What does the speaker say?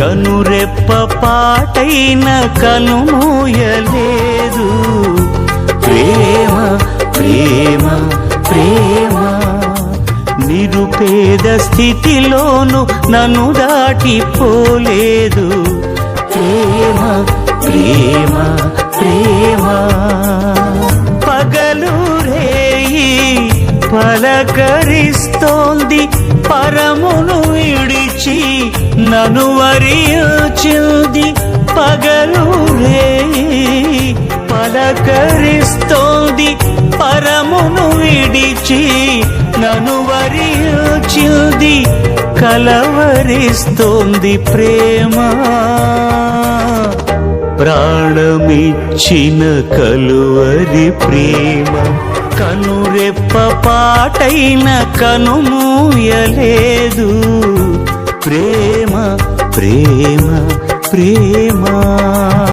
కనురెప్ప పాటైన కనుమూయలేదు. ప్రేమ ప్రేమ ప్రేమ నిరుపేద స్థితిలోను నన్ను దాటిపోలేదు. ప్రేమ ప్రేమ ప్రేమ పగలు రేయి పలకరిస్తోంది, పరమును విడిచి నన్ను వరించింది. పగలు రేయి పలకరిస్తోంది, పరమును విడిచి నన్ను వరించింది. కలవరిస్తోంది ప్రేమ, ప్రాణమిచ్చిన కలువరి ప్రేమ. కనురెప్ప పాటైన కనుమూయలేదు. ప్రేమ ప్రేమ ప్రేమ.